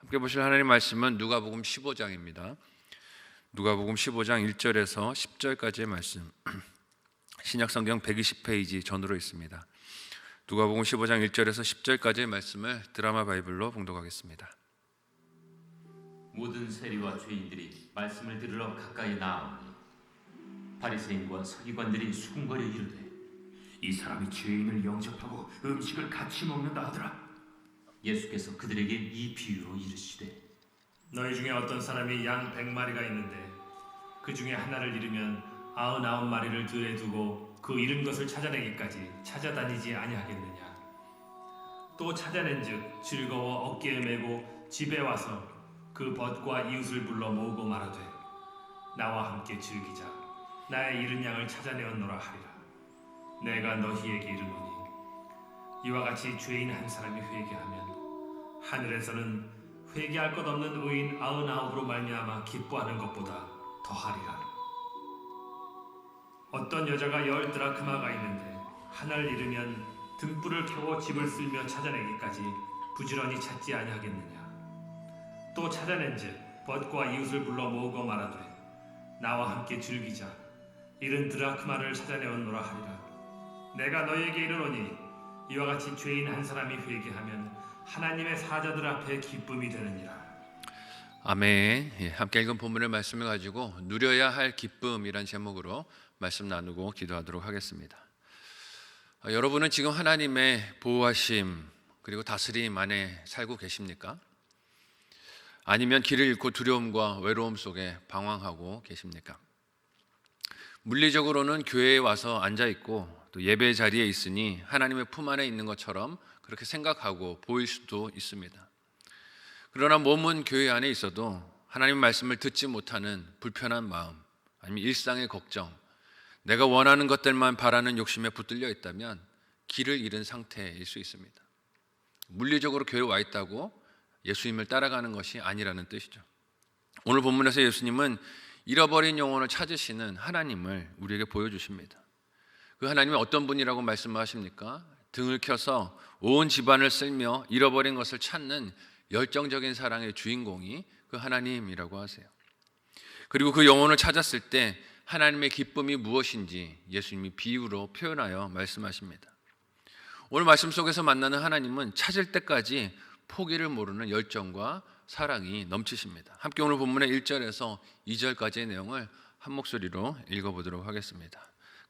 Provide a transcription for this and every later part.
함께 보실 하나님 말씀은 누가복음 15장입니다. 누가복음 15장 1절에서 10절까지의 말씀. 신약성경 120페이지 전으로 있습니다. 누가복음 15장 1절에서 10절까지의 말씀을 드라마 바이블로 봉독하겠습니다. 모든 세리와 죄인들이 말씀을 들으러 가까이 나아오니 바리새인과 서기관들이 수군거려 이르되 이 사람이 죄인을 영접하고 음식을 같이 먹는다 하더라. 예수께서 그들에게 이 비유로 이르시되 너희 중에 어떤 사람이 양 100마리가 있는데 그 중에 하나를 잃으면 99마리를 들에 두고 그 잃은 것을 찾아내기까지 찾아다니지 아니하겠느냐. 또 찾아낸즉 즐거워 어깨에 메고 집에 와서 그 벗과 이웃을 불러 모으고 말하되 나와 함께 즐기자. 나의 잃은 양을 찾아내었노라 하리라. 내가 너희에게 이르노니 이와 같이 죄인 한 사람이 회개하면 하늘에서는 회개할 것 없는 의인 99으로 말미암아 기뻐하는 것보다 더하리라. 어떤 여자가 10 드라크마가 있는데 하나를 잃으면 등불을 켜고 집을 쓸며 찾아내기까지 부지런히 찾지 아니하겠느냐. 또 찾아낸즉 벗과 이웃을 불러 모으고 말하되 나와 함께 즐기자. 잃은 드라크마를 찾아내었노라 하리라. 내가 너희에게 이르노니 이와 같이 죄인 한 사람이 회개하면 하나님의 사자들 앞에 기쁨이 되느니라. 아멘. 함께 읽은 본문의 말씀을 가지고 누려야 할 기쁨이란 제목으로 말씀 나누고 기도하도록 하겠습니다. 여러분은 지금 하나님의 보호하심 그리고 다스림 안에 살고 계십니까? 아니면 길을 잃고 두려움과 외로움 속에 방황하고 계십니까? 물리적으로는 교회에 와서 앉아있고 또 예배 자리에 있으니 하나님의 품 안에 있는 것처럼 그렇게 생각하고 보일 수도 있습니다. 그러나 몸은 교회 안에 있어도 하나님 말씀을 듣지 못하는 불편한 마음, 아니면 일상의 걱정, 내가 원하는 것들만 바라는 욕심에 붙들려 있다면 길을 잃은 상태일 수 있습니다. 물리적으로 교회에 와 있다고 예수님을 따라가는 것이 아니라는 뜻이죠. 오늘 본문에서 예수님은 잃어버린 영혼을 찾으시는 하나님을 우리에게 보여주십니다. 그 하나님이 어떤 분이라고 말씀하십니까? 등을 켜서 온 집안을 쓸며 잃어버린 것을 찾는 열정적인 사랑의 주인공이 그 하나님이라고 하세요. 그리고 그 영혼을 찾았을 때 하나님의 기쁨이 무엇인지 예수님이 비유로 표현하여 말씀하십니다. 오늘 말씀 속에서 만나는 하나님은 찾을 때까지 포기를 모르는 열정과 사랑이 넘치십니다. 함께 오늘 본문의 1절에서 2절까지의 내용을 한 목소리로 읽어보도록 하겠습니다.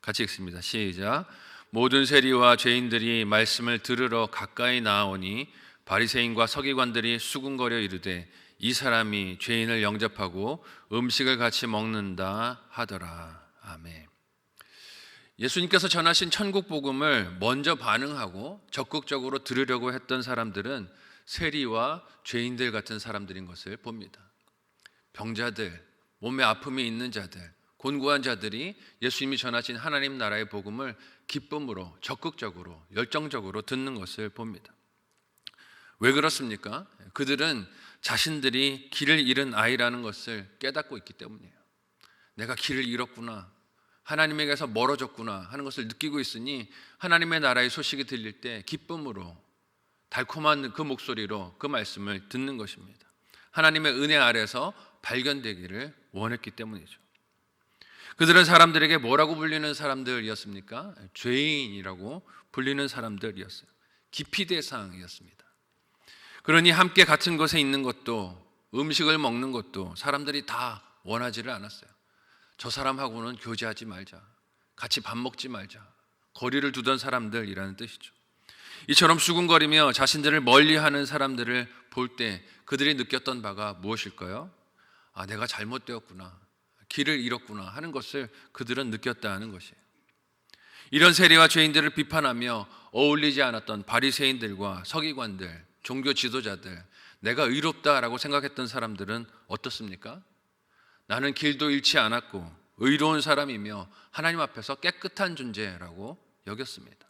같이 읽습니다. 시작. 모든 세리와 죄인들이 말씀을 들으러 가까이 나아오니 바리새인과 서기관들이 수군거려 이르되 이 사람이 죄인을 영접하고 음식을 같이 먹는다 하더라. 아멘. 예수님께서 전하신 천국 복음을 먼저 반응하고 적극적으로 들으려고 했던 사람들은 세리와 죄인들 같은 사람들인 것을 봅니다. 병자들, 몸에 아픔이 있는 자들, 곤고한 자들이 예수님이 전하신 하나님 나라의 복음을 기쁨으로 적극적으로 열정적으로 듣는 것을 봅니다. 왜 그렇습니까? 그들은 자신들이 길을 잃은 아이라는 것을 깨닫고 있기 때문이에요. 내가 길을 잃었구나, 하나님에게서 멀어졌구나 하는 것을 느끼고 있으니 하나님의 나라의 소식이 들릴 때 기쁨으로 달콤한 그 목소리로 그 말씀을 듣는 것입니다. 하나님의 은혜 아래서 발견되기를 원했기 때문이죠. 그들은 사람들에게 뭐라고 불리는 사람들이었습니까? 죄인이라고 불리는 사람들이었어요. 기피 대상이었습니다. 그러니 함께 같은 곳에 있는 것도 음식을 먹는 것도 사람들이 다 원하지를 않았어요. 저 사람하고는 교제하지 말자, 같이 밥 먹지 말자, 거리를 두던 사람들이라는 뜻이죠. 이처럼 수군거리며 자신들을 멀리하는 사람들을 볼 때 그들이 느꼈던 바가 무엇일까요? 아, 내가 잘못되었구나, 길을 잃었구나 하는 것을 그들은 느꼈다 하는 것이에요. 이런 세리와 죄인들을 비판하며 어울리지 않았던 바리새인들과 서기관들, 종교 지도자들, 내가 의롭다라고 생각했던 사람들은 어떻습니까? 나는 길도 잃지 않았고 의로운 사람이며 하나님 앞에서 깨끗한 존재라고 여겼습니다.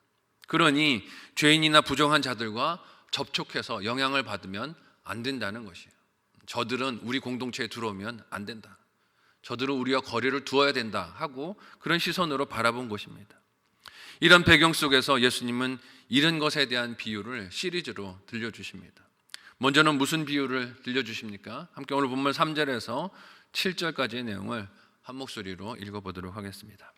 그러니 죄인이나 부정한 자들과 접촉해서 영향을 받으면 안 된다는 것이에요. 저들은 우리 공동체에 들어오면 안 된다, 저들은 우리와 거리를 두어야 된다 하고 그런 시선으로 바라본 것입니다. 이런 배경 속에서 예수님은 잃은 것에 대한 비유를 시리즈로 들려주십니다. 먼저는 무슨 비유를 들려주십니까? 함께 오늘 본문 3절에서 7절까지의 내용을 한 목소리로 읽어보도록 하겠습니다.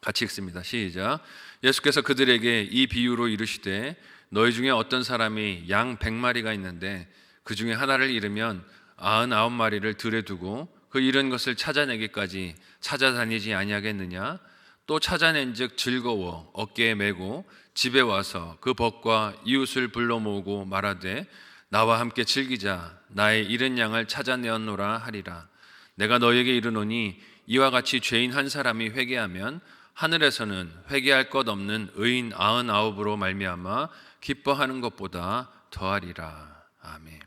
같이 읽습니다. 시작. 예수께서 그들에게 이 비유로 이르시되 너희 중에 어떤 사람이 양 100마리가 있는데 그 중에 하나를 잃으면 99마리를 들에 두고 그 잃은 것을 찾아내기까지 찾아다니지 아니하겠느냐? 또 찾아낸즉 즐거워 어깨에 메고 집에 와서 그 벗과 이웃을 불러 모으고 말하되 나와 함께 즐기자 나의 잃은 양을 찾아내었노라 하리라. 내가 너에게 이르노니 이와 같이 죄인 한 사람이 회개하면 하늘에서는 회개할 것 없는 의인 99으로 말미암아 기뻐하는 것보다 더하리라. 아멘.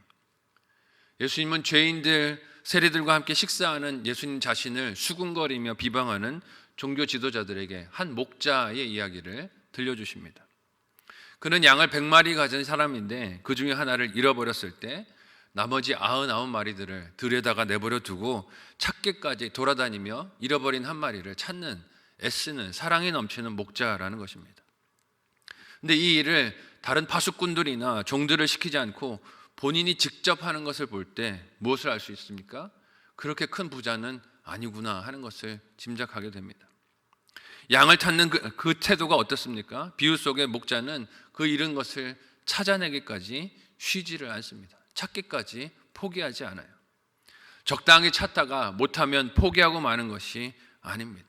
예수님은 죄인들, 세리들과 함께 식사하는 예수님 자신을 수군거리며 비방하는 종교 지도자들에게 한 목자의 이야기를 들려주십니다. 그는 양을 100마리 가진 사람인데 그 중에 하나를 잃어버렸을 때 나머지 99마리들을 들에다가 내버려 두고 찾기까지 돌아다니며 잃어버린 한 마리를 찾는 애쓰는 사랑이 넘치는 목자라는 것입니다. 근데 이 일을 다른 파수꾼들이나 종들을 시키지 않고 본인이 직접 하는 것을 볼 때 무엇을 알 수 있습니까? 그렇게 큰 부자는 아니구나 하는 것을 짐작하게 됩니다. 양을 찾는 그 태도가 어떻습니까? 비유 속의 목자는 그 잃은 것을 찾아내기까지 쉬지를 않습니다. 찾기까지 포기하지 않아요. 적당히 찾다가 못하면 포기하고 마는 것이 아닙니다.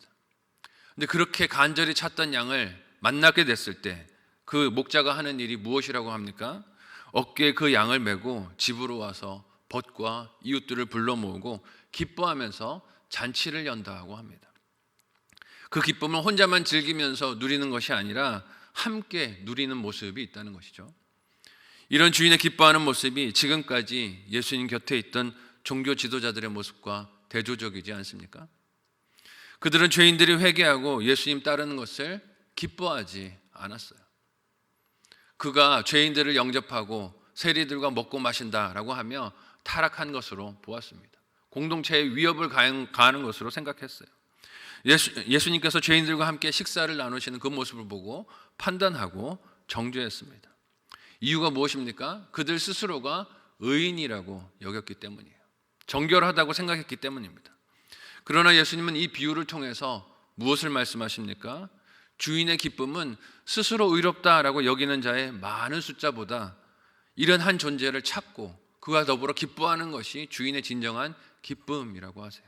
근데 그렇게 간절히 찾던 양을 만나게 됐을 때 그 목자가 하는 일이 무엇이라고 합니까? 어깨에 그 양을 메고 집으로 와서 벗과 이웃들을 불러 모으고 기뻐하면서 잔치를 연다고 합니다. 그 기쁨을 혼자만 즐기면서 누리는 것이 아니라 함께 누리는 모습이 있다는 것이죠. 이런 주인의 기뻐하는 모습이 지금까지 예수님 곁에 있던 종교 지도자들의 모습과 대조적이지 않습니까? 그들은 죄인들이 회개하고 예수님 따르는 것을 기뻐하지 않았어요. 그가 죄인들을 영접하고 세리들과 먹고 마신다라고 하며 타락한 것으로 보았습니다. 공동체의 위협을 가하는 것으로 생각했어요. 예수님께서 죄인들과 함께 식사를 나누시는 그 모습을 보고 판단하고 정죄했습니다. 이유가 무엇입니까? 그들 스스로가 의인이라고 여겼기 때문이에요. 정결하다고 생각했기 때문입니다. 그러나 예수님은 이 비유를 통해서 무엇을 말씀하십니까? 주인의 기쁨은 스스로 의롭다라고 여기는 자의 많은 숫자보다 이런 한 존재를 찾고 그와 더불어 기뻐하는 것이 주인의 진정한 기쁨이라고 하세요.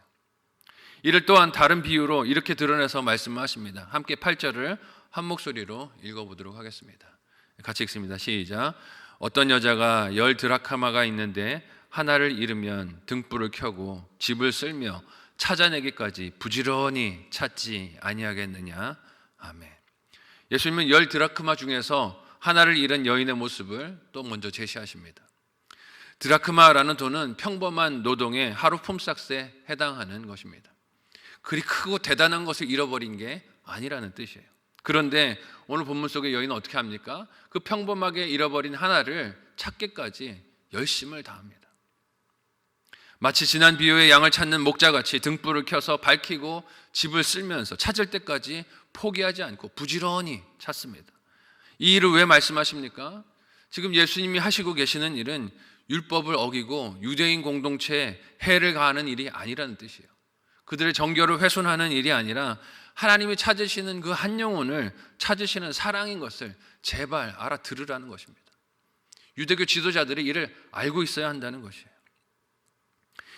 이를 또한 다른 비유로 이렇게 드러내서 말씀하십니다. 함께 8절을 한 목소리로 읽어보도록 하겠습니다. 같이 읽습니다. 시작. 어떤 여자가 10 드라카마가 있는데 하나를 잃으면 등불을 켜고 집을 쓸며 찾아내기까지 부지런히 찾지 아니하겠느냐. 아멘. 예수님은 10 드라크마 중에서 하나를 잃은 여인의 모습을 또 먼저 제시하십니다. 드라크마라는 돈은 평범한 노동의 하루 품삯에 해당하는 것입니다. 그리 크고 대단한 것을 잃어버린 게 아니라는 뜻이에요. 그런데 오늘 본문 속의 여인은 어떻게 합니까? 그 평범하게 잃어버린 하나를 찾기까지 열심을 다합니다. 마치 지난 비유의 양을 찾는 목자같이 등불을 켜서 밝히고 집을 쓸면서 찾을 때까지 포기하지 않고 부지런히 찾습니다. 이 일을 왜 말씀하십니까? 지금 예수님이 하시고 계시는 일은 율법을 어기고 유대인 공동체에 해를 가하는 일이 아니라는 뜻이에요. 그들의 정결을 훼손하는 일이 아니라 하나님이 찾으시는 그 한 영혼을 찾으시는 사랑인 것을 제발 알아들으라는 것입니다. 유대교 지도자들이 이를 알고 있어야 한다는 것이에요.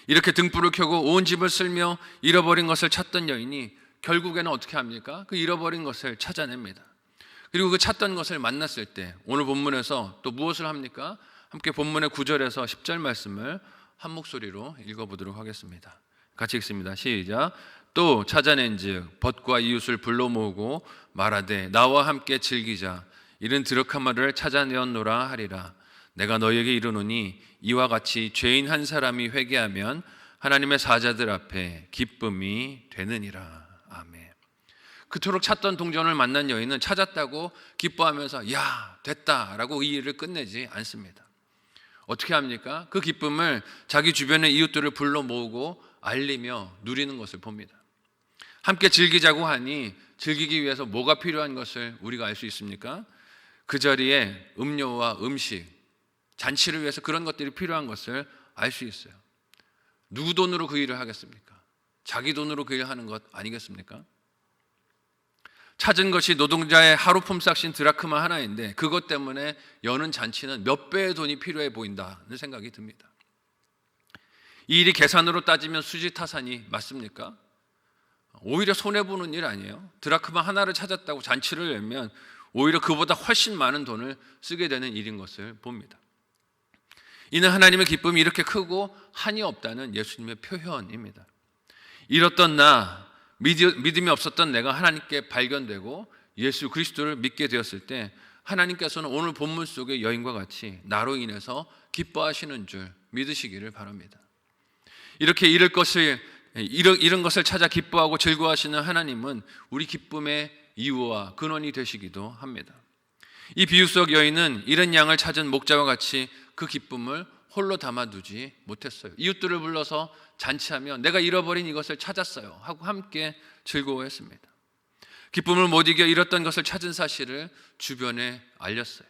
이렇게 등불을 켜고 온 집을 쓸며 잃어버린 것을 찾던 여인이 결국에는 어떻게 합니까? 그 잃어버린 것을 찾아냅니다. 그리고 그 찾던 것을 만났을 때 오늘 본문에서 또 무엇을 합니까? 함께 본문의 9절에서 10절 말씀을 한 목소리로 읽어보도록 하겠습니다. 같이 읽습니다. 시작. 또 찾아낸즉 벗과 이웃을 불러 모으고 말하되 나와 함께 즐기자. 이른 드라크마를 찾아내었노라 하리라. 내가 너희에게 이르노니 이와 같이 죄인 한 사람이 회개하면 하나님의 사자들 앞에 기쁨이 되느니라. 아멘. 그토록 찾던 동전을 만난 여인은 찾았다고 기뻐하면서 야 됐다라고 이 일을 끝내지 않습니다. 어떻게 합니까? 그 기쁨을 자기 주변의 이웃들을 불러 모으고 알리며 누리는 것을 봅니다. 함께 즐기자고 하니 즐기기 위해서 뭐가 필요한 것을 우리가 알 수 있습니까? 그 자리에 음료와 음식, 잔치를 위해서 그런 것들이 필요한 것을 알 수 있어요. 누구 돈으로 그 일을 하겠습니까? 자기 돈으로 그 일을 하는 것 아니겠습니까? 찾은 것이 노동자의 하루 품삯인 드라크마 하나인데 그것 때문에 여는 잔치는 몇 배의 돈이 필요해 보인다는 생각이 듭니다. 이 일이 계산으로 따지면 수지타산이 맞습니까? 오히려 손해보는 일 아니에요? 드라크마 하나를 찾았다고 잔치를 열면 오히려 그보다 훨씬 많은 돈을 쓰게 되는 일인 것을 봅니다. 이는 하나님의 기쁨이 이렇게 크고 한이 없다는 예수님의 표현입니다. 잃었던 나, 믿음이 없었던 내가 하나님께 발견되고 예수 그리스도를 믿게 되었을 때 하나님께서는 오늘 본문 속의 여인과 같이 나로 인해서 기뻐하시는 줄 믿으시기를 바랍니다. 이렇게 잃은 것을 찾아 기뻐하고 즐거워하시는 하나님은 우리 기쁨의 이유와 근원이 되시기도 합니다. 이 비유 속 여인은 잃은 양을 찾은 목자와 같이 그 기쁨을 홀로 담아두지 못했어요. 이웃들을 불러서 잔치하며 내가 잃어버린 이것을 찾았어요 하고 함께 즐거워했습니다. 기쁨을 못 이겨 잃었던 것을 찾은 사실을 주변에 알렸어요.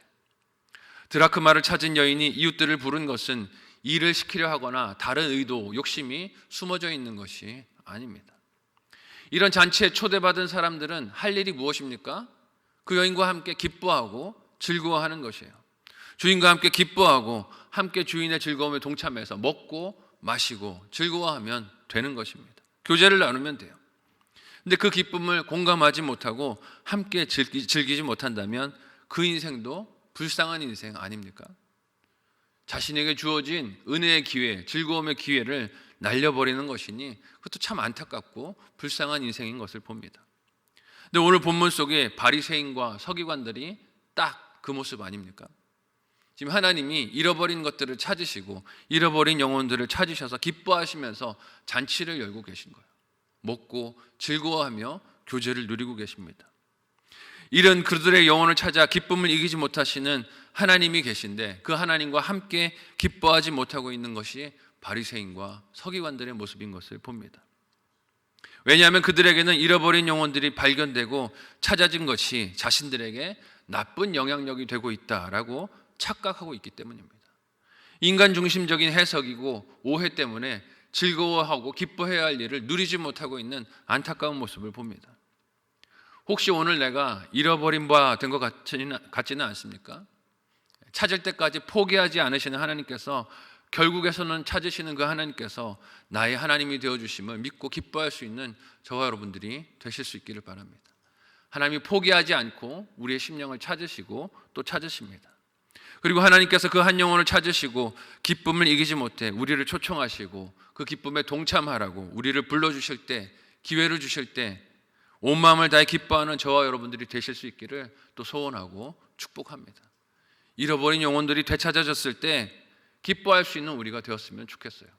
드라크마를 찾은 여인이 이웃들을 부른 것은 일을 시키려 하거나 다른 의도, 욕심이 숨어져 있는 것이 아닙니다. 이런 잔치에 초대받은 사람들은 할 일이 무엇입니까? 그 여인과 함께 기뻐하고 즐거워하는 것이에요. 주인과 함께 기뻐하고 함께 주인의 즐거움에 동참해서 먹고 마시고 즐거워하면 되는 것입니다. 교제를 나누면 돼요. 근데 그 기쁨을 공감하지 못하고 함께 즐기지 못한다면 그 인생도 불쌍한 인생 아닙니까? 자신에게 주어진 은혜의 기회, 즐거움의 기회를 날려버리는 것이니 그것도 참 안타깝고 불쌍한 인생인 것을 봅니다. 근데 오늘 본문 속에 바리새인과 서기관들이 딱 그 모습 아닙니까? 지금 하나님이 잃어버린 것들을 찾으시고 잃어버린 영혼들을 찾으셔서 기뻐하시면서 잔치를 열고 계신 거예요. 먹고 즐거워하며 교제를 누리고 계십니다. 이런 그들의 영혼을 찾아 기쁨을 이기지 못하시는 하나님이 계신데 그 하나님과 함께 기뻐하지 못하고 있는 것이 바리새인과 서기관들의 모습인 것을 봅니다. 왜냐하면 그들에게는 잃어버린 영혼들이 발견되고 찾아진 것이 자신들에게 나쁜 영향력이 되고 있다라고 착각하고 있기 때문입니다. 인간 중심적인 해석이고 오해 때문에 즐거워하고 기뻐해야 할 일을 누리지 못하고 있는 안타까운 모습을 봅니다. 혹시 오늘 내가 잃어버린 바 된 것 같지는 않습니까? 찾을 때까지 포기하지 않으시는 하나님께서 결국에서는 찾으시는 그 하나님께서 나의 하나님이 되어주심을 믿고 기뻐할 수 있는 저와 여러분들이 되실 수 있기를 바랍니다. 하나님이 포기하지 않고 우리의 심령을 찾으시고 또 찾으십니다. 그리고 하나님께서 그 한 영혼을 찾으시고 기쁨을 이기지 못해 우리를 초청하시고 그 기쁨에 동참하라고 우리를 불러주실 때, 기회를 주실 때 온 마음을 다해 기뻐하는 저와 여러분들이 되실 수 있기를 또 소원하고 축복합니다. 잃어버린 영혼들이 되찾아졌을 때 기뻐할 수 있는 우리가 되었으면 좋겠어요.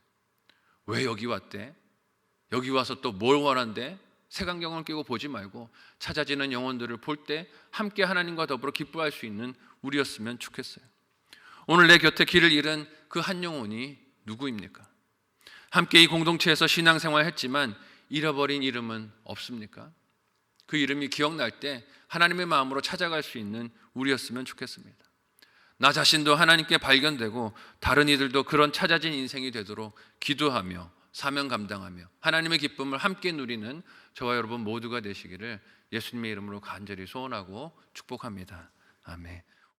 왜 여기 왔대? 여기 와서 또 뭘 원한대? 색안경을 끼고 보지 말고 찾아지는 영혼들을 볼 때 함께 하나님과 더불어 기뻐할 수 있는 우리였으면 좋겠어요. 오늘 내 곁에 길을 잃은 그 한 영혼이 누구입니까? 함께 이 공동체에서 신앙생활을 했지만 잃어버린 이름은 없습니까? 그 이름이 기억날 때 하나님의 마음으로 찾아갈 수 있는 우리였으면 좋겠습니다. 나 자신도 하나님께 발견되고 다른 이들도 그런 찾아진 인생이 되도록 기도하며 사명 감당하며 하나님의 기쁨을 함께 누리는 저와 여러분 모두가 되시기를 예수님의 이름으로 간절히 소원하고 축복합니다. 아멘.